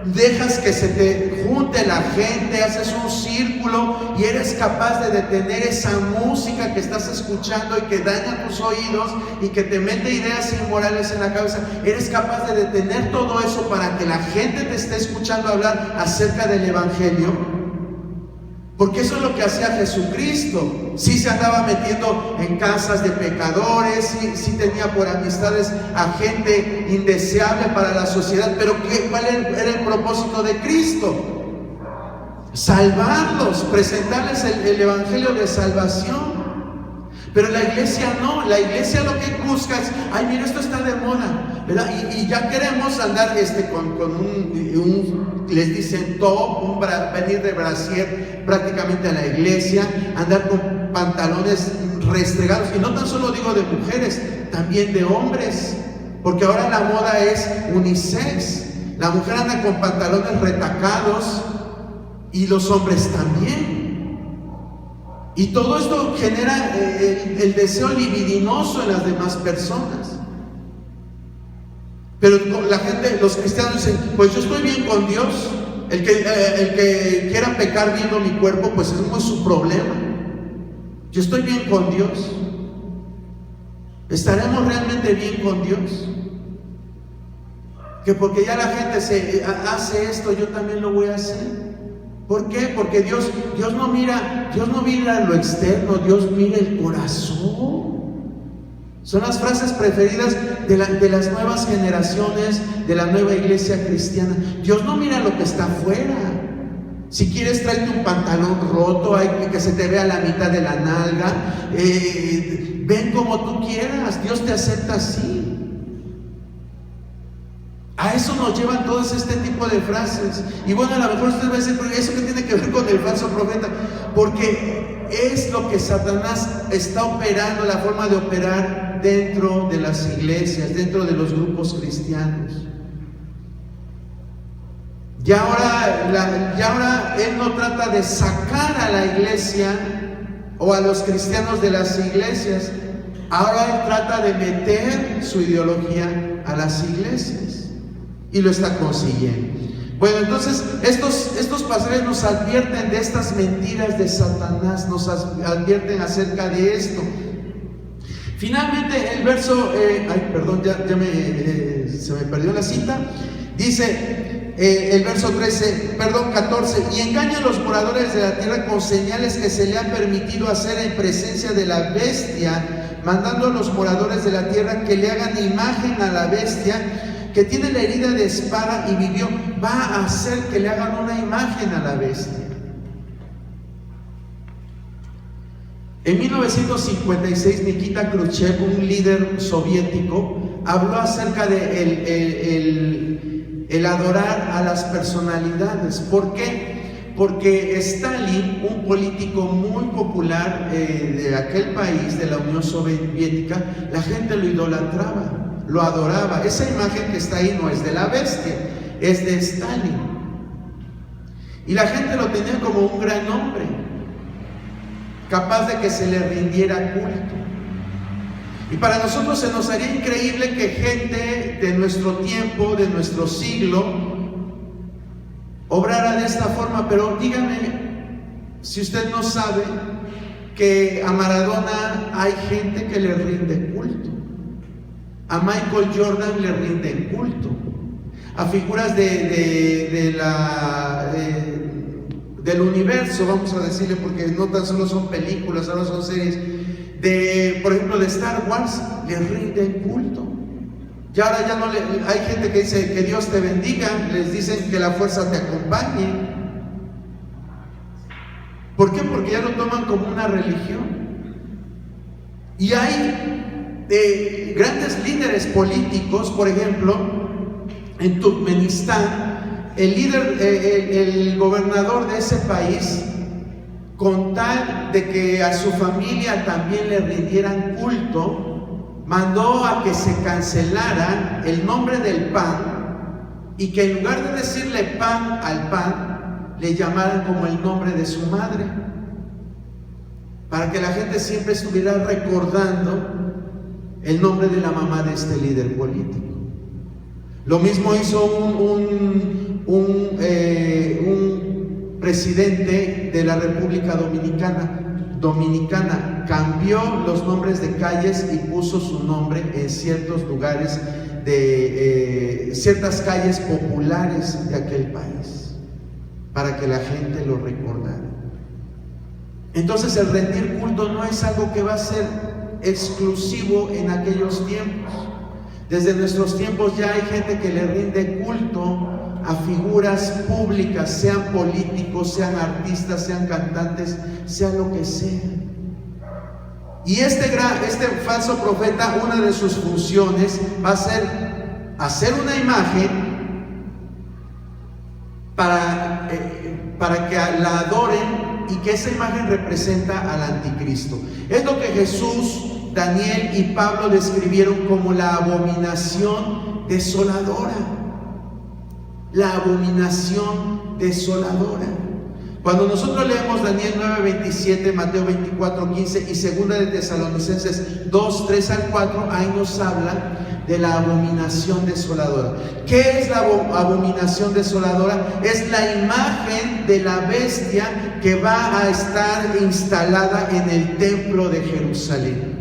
Dejas que se te junte la gente, haces un círculo y eres capaz de detener esa música que estás escuchando y que daña tus oídos y que te mete ideas inmorales en la cabeza. Eres capaz de detener todo eso para que la gente te esté escuchando hablar acerca del Evangelio. Porque eso es lo que hacía Jesucristo. Sí se andaba metiendo en casas de pecadores, sí tenía por amistades a gente indeseable para la sociedad. Pero ¿cuál era el propósito de Cristo? Salvarlos, presentarles el Evangelio de salvación. Pero la iglesia no, la iglesia lo que busca es, ay, mira, esto está de moda, ¿verdad? Y ya queremos andar con un, les dicen top, venir de brasier prácticamente a la iglesia, andar con pantalones restregados, y no tan solo digo de mujeres, también de hombres, porque ahora la moda es unisex, la mujer anda con pantalones retacados y los hombres también. Y todo esto genera el deseo libidinoso en las demás personas. Pero la gente, los cristianos dicen, pues yo estoy bien con Dios. El que quiera pecar viendo mi cuerpo, pues es muy su problema. Yo estoy bien con Dios. ¿Estaremos realmente bien con Dios? Que porque ya la gente hace esto, yo también lo voy a hacer. ¿Por qué? Porque Dios no mira lo externo, Dios mira el corazón. Son las frases preferidas de las nuevas generaciones, de la nueva iglesia cristiana. Dios no mira lo que está afuera. Si quieres, tráete un pantalón roto, hay que se te vea la mitad de la nalga. Ven como tú quieras, Dios te acepta así. A eso nos llevan todos este tipo de frases. Y bueno, a lo mejor usted va a decir, pero ¿eso qué tiene que ver con el falso profeta? Porque es lo que Satanás está operando, la forma de operar dentro de las iglesias, dentro de los grupos cristianos. Y ahora él no trata de sacar a la iglesia o a los cristianos de las iglesias. Ahora él trata de meter su ideología a las iglesias. Y lo está consiguiendo. Bueno, entonces estos pasajes nos advierten de estas mentiras de Satanás, nos advierten acerca de esto. Finalmente el verso, se me perdió la cita. Dice el verso 14: y engaña a los moradores de la tierra con señales que se le han permitido hacer en presencia de la bestia, mandando a los moradores de la tierra que le hagan imagen a la bestia que tiene la herida de espada y vivió. Va a hacer que le hagan una imagen a la bestia. En 1956 Nikita Khrushchev, un líder soviético, habló acerca de el adorar a las personalidades. ¿Por qué? Porque Stalin, un político muy popular de aquel país, de la Unión Soviética, la gente lo idolatraba, lo adoraba. Esa imagen que está ahí no es de la bestia, es de Stalin. Y la gente lo tenía como un gran hombre, capaz de que se le rindiera culto. Y para nosotros se nos haría increíble que gente de nuestro tiempo, de nuestro siglo, obrara de esta forma. Pero dígame si usted no sabe que a Maradona hay gente que le rinde culto. A Michael Jordan le rinden culto. A figuras del universo, vamos a decirle, porque no tan solo son películas, ahora son series, por ejemplo, de Star Wars, le rinden culto. Y ahora ya no hay gente que dice que Dios te bendiga, les dicen que la fuerza te acompañe. ¿Por qué? Porque ya lo toman como una religión. Y hay grandes líderes políticos, por ejemplo, en Turkmenistán, el gobernador de ese país, con tal de que a su familia también le rindieran culto, mandó a que se cancelara el nombre del pan y que en lugar de decirle pan al pan, le llamaran como el nombre de su madre, para que la gente siempre estuviera recordando el nombre de la mamá de este líder político. Lo mismo hizo un presidente de la República Dominicana, cambió los nombres de calles y puso su nombre en ciertos lugares de ciertas calles populares de aquel país, para que la gente lo recordara. Entonces el rendir culto no es algo que va a ser exclusivo en aquellos tiempos. Desde nuestros tiempos ya hay gente que le rinde culto a figuras públicas, sean políticos, sean artistas, sean cantantes, sea lo que sea. Y este falso profeta, una de sus funciones va a ser hacer una imagen para que la adoren, y que esa imagen representa al anticristo. Es lo que Jesús, Daniel y Pablo describieron como la abominación desoladora. La abominación desoladora. Cuando nosotros leemos Daniel 9:27, Mateo 24:15 y segunda de Tesalonicenses 2:3 al 4, ahí nos habla de la abominación desoladora. ¿Qué es la abominación desoladora? Es la imagen de la bestia que va a estar instalada en el templo de Jerusalén.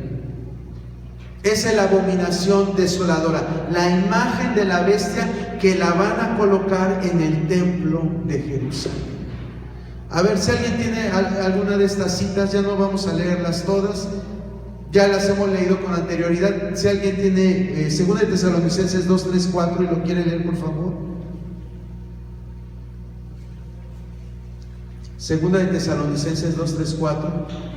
Esa es la abominación desoladora, la imagen de la bestia que la van a colocar en el templo de Jerusalén. A ver, si alguien tiene alguna de estas citas, ya no vamos a leerlas todas, ya las hemos leído con anterioridad. Si alguien tiene 2 de Tesalonicenses 2, 3, 4 y lo quiere leer, por favor. 2 de Tesalonicenses 2, 3, 4.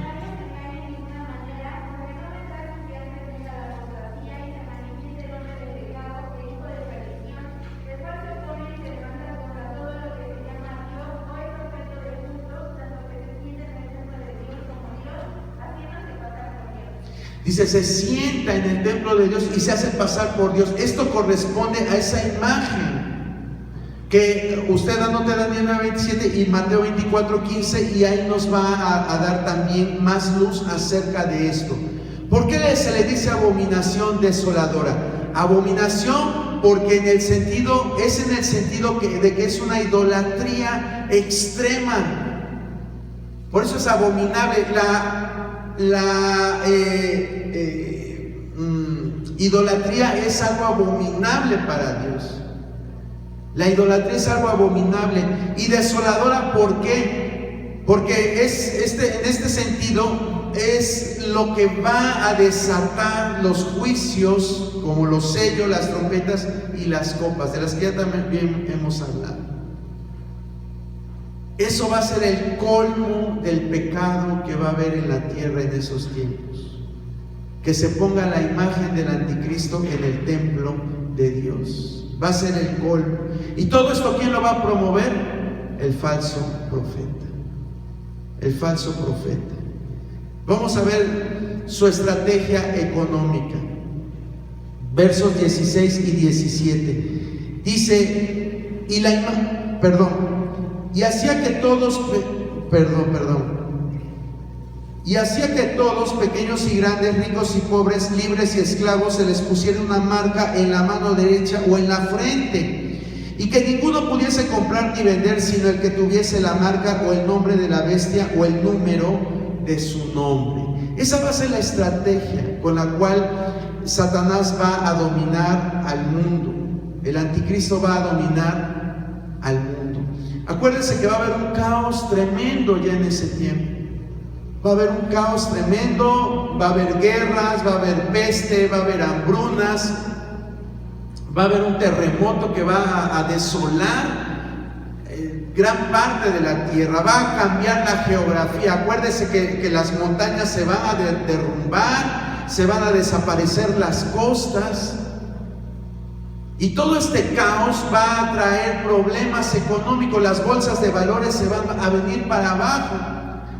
Dice, se sienta en el templo de Dios y se hace pasar por Dios. Esto corresponde a esa imagen que usted anote Daniel 9:27 y Mateo 24:15, y ahí nos va a dar también más luz acerca de esto. ¿Por qué se le dice abominación desoladora? Abominación porque en el sentido de que es una idolatría extrema. Por eso es abominable. La idolatría es algo abominable para Dios. La idolatría es algo abominable y desoladora. ¿Por qué? Porque en este sentido es lo que va a desatar los juicios, como los sellos, las trompetas y las copas, de las que ya también hemos hablado. Eso va a ser el colmo del pecado que va a haber en la tierra en esos tiempos. Que se ponga la imagen del anticristo en el templo de Dios. Va a ser el colmo. ¿Y todo esto quién lo va a promover? El falso profeta. El falso profeta. Vamos a ver su estrategia económica. Versos 16 y 17. Dice, y hacía que todos, pequeños y grandes, ricos y pobres, libres y esclavos, se les pusiera una marca en la mano derecha o en la frente, y que ninguno pudiese comprar ni vender sino el que tuviese la marca o el nombre de la bestia o el número de su nombre. Esa va a ser la estrategia con la cual Satanás va a dominar al mundo. El anticristo va a dominar al mundo. Acuérdense que va a haber un caos tremendo ya en ese tiempo. Va a haber un caos tremendo, va a haber guerras, va a haber peste, va a haber hambrunas, va a haber un terremoto que va a desolar gran parte de la tierra, va a cambiar la geografía. Acuérdese que las montañas se van a derrumbar, se van a desaparecer las costas, y todo este caos va a traer problemas económicos. Las bolsas de valores se van a venir para abajo.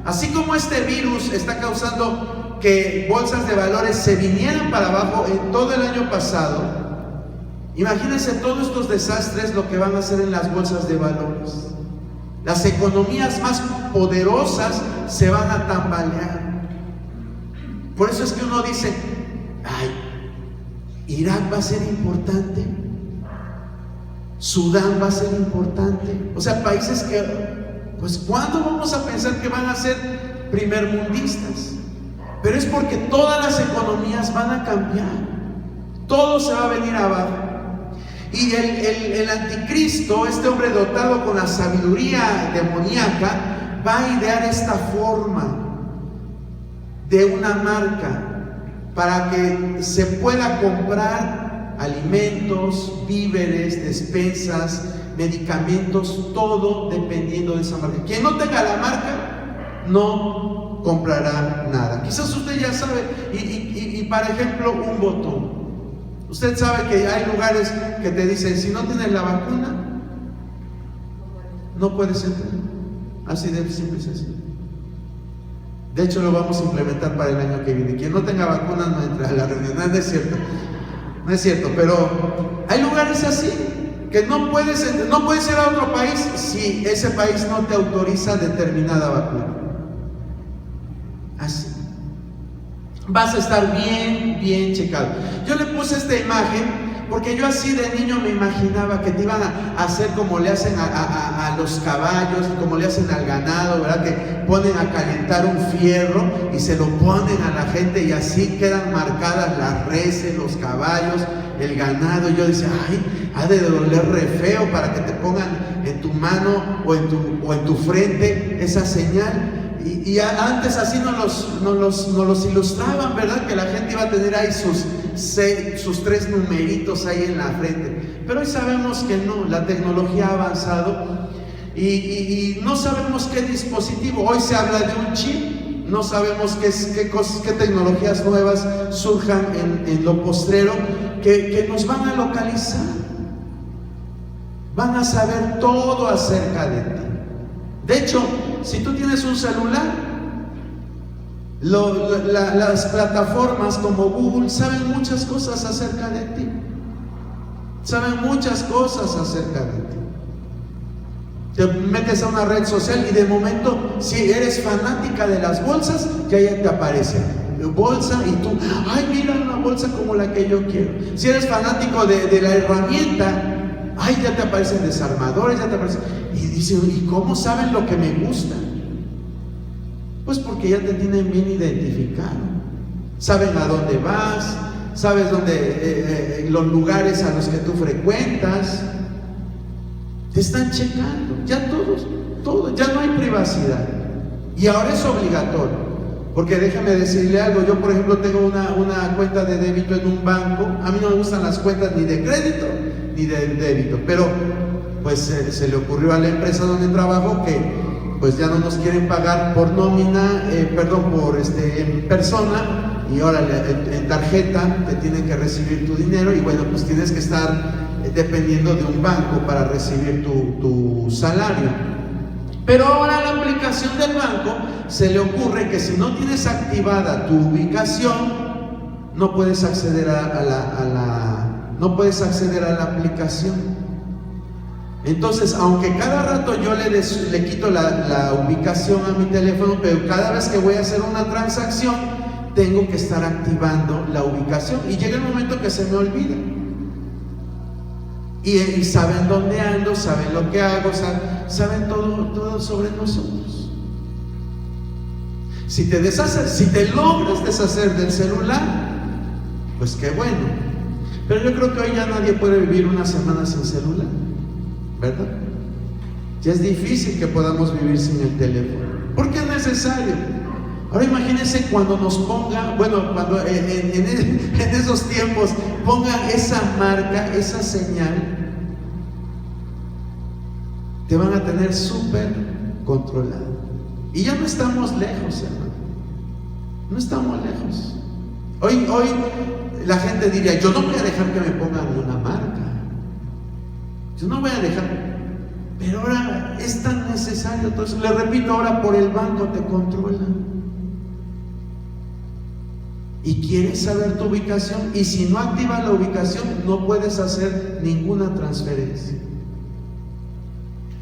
Así como este virus está causando que bolsas de valores se vinieran para abajo en todo el año pasado, imagínense todos estos desastres lo que van a hacer en las bolsas de valores. Las economías más poderosas se van a tambalear. Por eso es que uno dice, ay, Irak va a ser importante, Sudán va a ser importante. O sea, países que, pues, ¿cuándo vamos a pensar que van a ser primermundistas? Pero es porque todas las economías van a cambiar, todo se va a venir abajo. Y el anticristo, este hombre dotado con la sabiduría demoníaca, va a idear esta forma de una marca para que se pueda comprar alimentos, víveres, despensas, medicamentos, todo dependiendo de esa marca. Quien no tenga la marca no comprará nada. Quizás usted ya sabe, y por ejemplo, un botón. Usted sabe que hay lugares que te dicen, si no tienes la vacuna, no puedes entrar. Así de simple y sencillo. De hecho, lo vamos a implementar para el año que viene. Quien no tenga vacuna no entra a la reunión. No es cierto. No es cierto, pero hay lugares así que no puedes ir a otro país si ese país no te autoriza determinada vacuna. Así. Vas a estar bien checado. Yo le puse esta imagen porque yo así de niño me imaginaba que te iban a hacer como le hacen a los caballos, como le hacen al ganado, ¿verdad? Que ponen a calentar un fierro y se lo ponen a la gente y así quedan marcadas las reses, los caballos, el ganado. Y yo decía, ay, ha de doler re feo para que te pongan en tu mano o en tu frente esa señal. Y antes así nos los ilustraban, ¿verdad? Que la gente iba a tener ahí sus 3 numeritos ahí en la frente. Pero hoy sabemos que no, la tecnología ha avanzado y no sabemos qué dispositivo. Hoy se habla de un chip, no sabemos qué tecnologías nuevas surjan en lo postrero que nos van a localizar. Van a saber todo acerca de ti. De hecho, si tú tienes un celular, las plataformas como Google saben muchas cosas acerca de ti. Saben muchas cosas acerca de ti. Te metes a una red social y de momento, si eres fanática de las bolsas, ya te aparece bolsa y tú, ay, mira una bolsa como la que yo quiero. Si eres fanático de la herramienta, ay, ya te aparecen desarmadores, ya te aparecen. Y dicen, ¿y cómo saben lo que me gusta? Pues porque ya te tienen bien identificado. Saben a dónde vas, sabes dónde, los lugares a los que tú frecuentas. Te están checando, ya todo, ya no hay privacidad. Y ahora es obligatorio. Porque déjame decirle algo, yo por ejemplo tengo una cuenta de débito en un banco. A mí no me gustan las cuentas ni de crédito ni de débito, pero pues se le ocurrió a la empresa donde trabajo que pues ya no nos quieren pagar por nómina, por en persona, y ahora en tarjeta te tienen que recibir tu dinero, y bueno, pues tienes que estar dependiendo de un banco para recibir tu salario. Pero ahora a la aplicación del banco se le ocurre que si no tienes activada tu ubicación, no puedes acceder a la aplicación. Entonces, aunque cada rato yo le quito la ubicación a mi teléfono, pero cada vez que voy a hacer una transacción, tengo que estar activando la ubicación. Y llega el momento que se me olvida. Y saben dónde ando, saben lo que hago, saben todo sobre nosotros. Si te logras deshacer del celular, pues qué bueno. Pero yo creo que hoy ya nadie puede vivir una semana sin celular, ¿verdad? Ya es difícil que podamos vivir sin el teléfono, porque es necesario. Ahora imagínense cuando nos ponga, cuando en esos tiempos ponga esa marca, esa señal. te van a tener súper controlado. Y ya no estamos lejos, hermano. No estamos lejos. Hoy la gente diría, yo no voy a dejar que me pongan una marca. Yo no voy a dejar. Pero ahora es tan necesario todo eso. Le repito, ahora por el banco te controlan. Y quieres saber tu ubicación. Y si no activas la ubicación, no puedes hacer ninguna transferencia.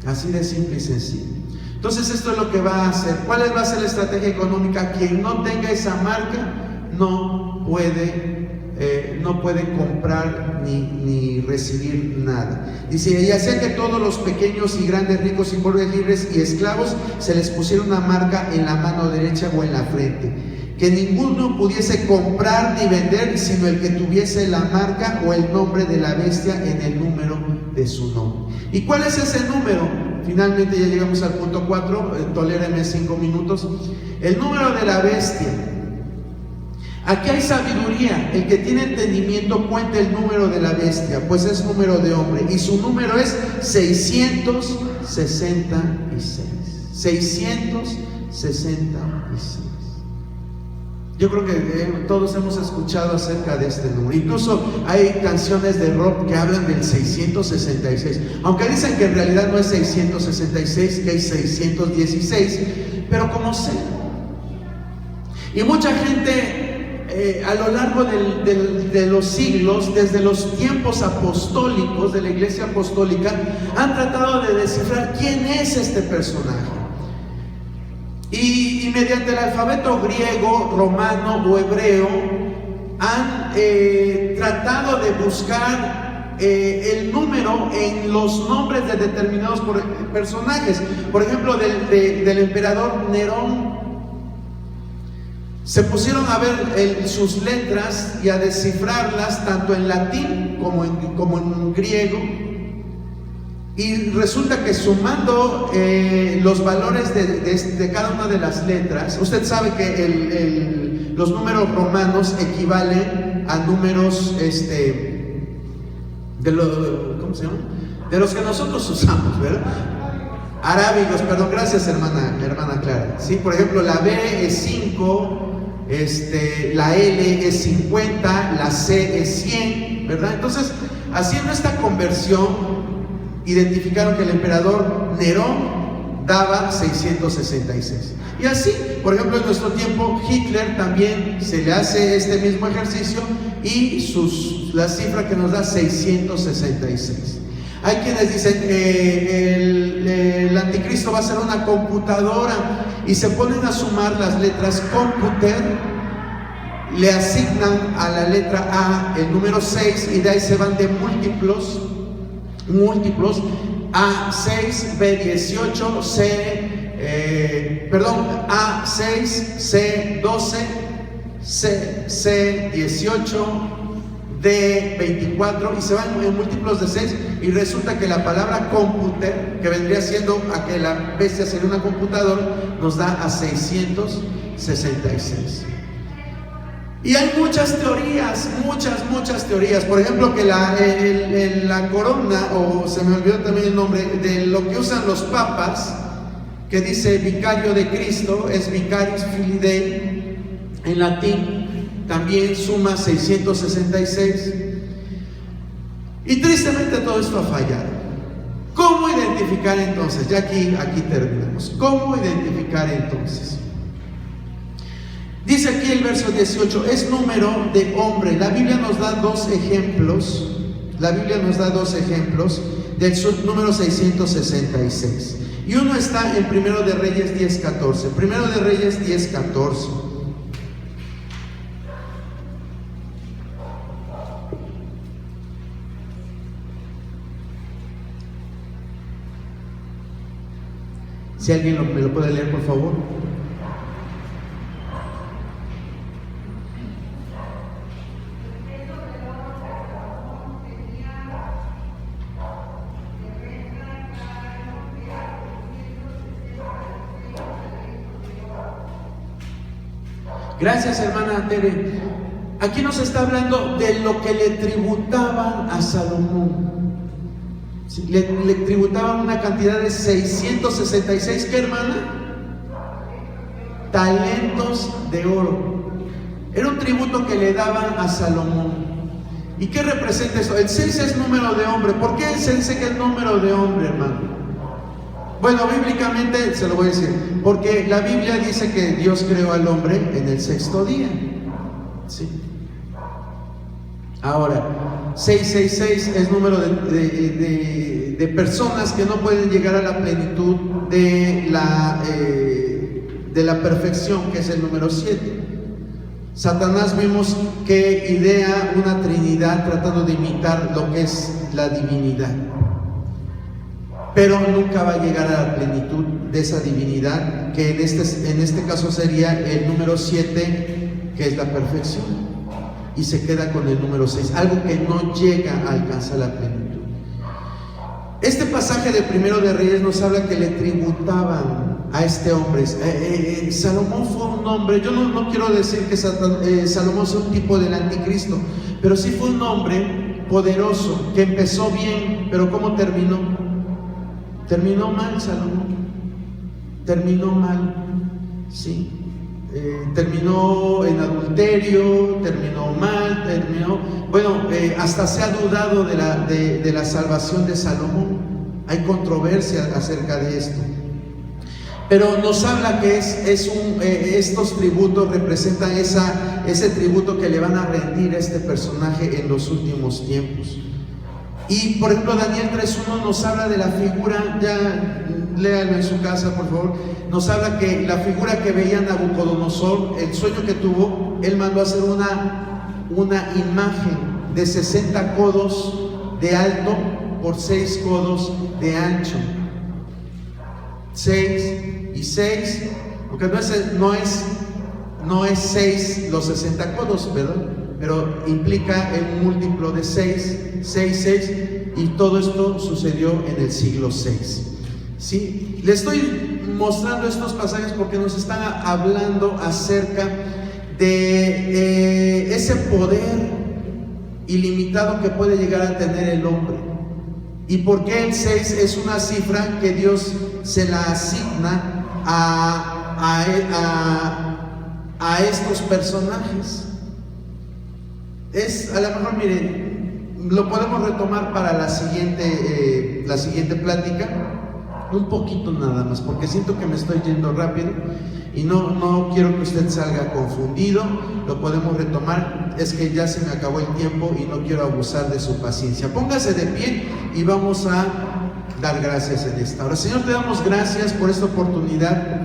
Así de simple y sencillo. Entonces esto es lo que va a hacer. ¿Cuál va a ser la estrategia económica? Quien no tenga esa marca no puede comprar ni recibir nada. Dice, y hacía que todos los pequeños y grandes, ricos y pobres, libres y esclavos, se les pusiera una marca en la mano derecha o en la frente, que ninguno pudiese comprar ni vender, sino el que tuviese la marca o el nombre de la bestia en el número de su nombre. ¿Y cuál es ese número? Finalmente ya llegamos al punto 4, tolérenme 5 minutos. El número de la bestia. Aquí hay sabiduría. El que tiene entendimiento cuenta el número de la bestia, pues es número de hombre, y su número es 666. 666. Yo creo que todos hemos escuchado acerca de este número. Incluso hay canciones de rock que hablan del 666, aunque dicen que en realidad no es 666, que es 616, pero como sea. Y mucha gente a lo largo de los siglos, desde los tiempos apostólicos de la iglesia apostólica, han tratado de descifrar quién es este personaje. Y mediante el alfabeto griego, romano o hebreo han tratado de buscar el número en los nombres de determinados personajes. Por ejemplo, del emperador Nerón. Se pusieron a ver sus letras y a descifrarlas tanto en latín como en griego. Y resulta que sumando los valores de cada una de las letras, usted sabe que los números romanos equivalen a números ¿cómo se llama? De los que nosotros usamos, ¿verdad? Arábigos, perdón, gracias hermana Clara. Sí, por ejemplo, la B es 5, la L es 50, la C es 100, ¿verdad? Entonces, haciendo esta conversión, identificaron que el emperador Nerón daba 666. Y así, por ejemplo, en nuestro tiempo, Hitler también se le hace este mismo ejercicio y la cifra que nos da 666. Hay quienes dicen el anticristo va a ser una computadora y se ponen a sumar las letras computer, le asignan a la letra A el número 6 y de ahí se van de múltiplos A6, B18, A6, C12, C18, D24 y se van en múltiplos de 6 y resulta que la palabra computer, que vendría siendo a que la bestia sería una computadora, nos da a 666. Y hay muchas teorías, muchas teorías. Por ejemplo, que la corona, o se me olvidó también el nombre, de lo que usan los papas, que dice vicario de Cristo, es Vicarius Filii Dei, en latín, también suma 666. Y tristemente todo esto ha fallado. ¿Cómo identificar entonces? Ya aquí terminamos. ¿Cómo identificar entonces? Dice aquí el verso 18, es número de hombre. La Biblia nos da dos ejemplos. Del número 666. Y uno está en Primero de Reyes 10:14. Primero de Reyes 10:14. Si alguien me lo puede leer, por favor. Gracias, hermana Tere. Aquí nos está hablando de lo que le tributaban a Salomón. ¿Sí? Le tributaban una cantidad de 666, ¿qué, hermana? Talentos de oro. Era un tributo que le daban a Salomón. ¿Y qué representa esto? El 6 es número de hombre. ¿Por qué se dice que es número de hombre, hermano? Bueno, bíblicamente se lo voy a decir, porque la Biblia dice que Dios creó al hombre en el 6º día. ¿Sí? Ahora, 666 es número de personas que no pueden llegar a la plenitud de la perfección, que es el número 7. Satanás vimos que idea una trinidad tratando de imitar lo que es la divinidad, pero nunca va a llegar a la plenitud de esa divinidad, que en este caso sería el número 7, que es la perfección, y se queda con el número 6, algo que no llega a alcanzar la plenitud. Este pasaje de Primero de Reyes nos habla que le tributaban a este hombre. Salomón fue un hombre, yo no quiero decir que Salomón sea un tipo del anticristo, pero sí fue un hombre poderoso, que empezó bien, pero ¿cómo terminó? Terminó mal. Salomón terminó mal, ¿sí? Terminó en adulterio, terminó mal, hasta se ha dudado de la salvación de Salomón. Hay controversia acerca de esto, pero nos habla que estos tributos representan ese tributo que le van a rendir a este personaje en los últimos tiempos. Y por ejemplo, Daniel 3:1 nos habla de la figura, ya léalo en su casa por favor, nos habla que la figura que veía Nabucodonosor, el sueño que tuvo, él mandó a hacer una imagen de 60 codos de alto por 6 codos de ancho. 6 y 6, porque no es 6 los 60 codos, ¿verdad? Pero implica un múltiplo de 6, y todo esto sucedió en el siglo 6. ¿Sí? Le estoy mostrando estos pasajes porque nos están hablando acerca de ese poder ilimitado que puede llegar a tener el hombre. ¿Y por qué el 6 es una cifra que Dios se la asigna a estos personajes? A lo mejor, miren, lo podemos retomar para la siguiente plática, un poquito nada más, porque siento que me estoy yendo rápido y no quiero que usted salga confundido. Lo podemos retomar, es que ya se me acabó el tiempo y no quiero abusar de su paciencia. Póngase de pie y vamos a dar gracias en esta hora. Señor, te damos gracias por esta oportunidad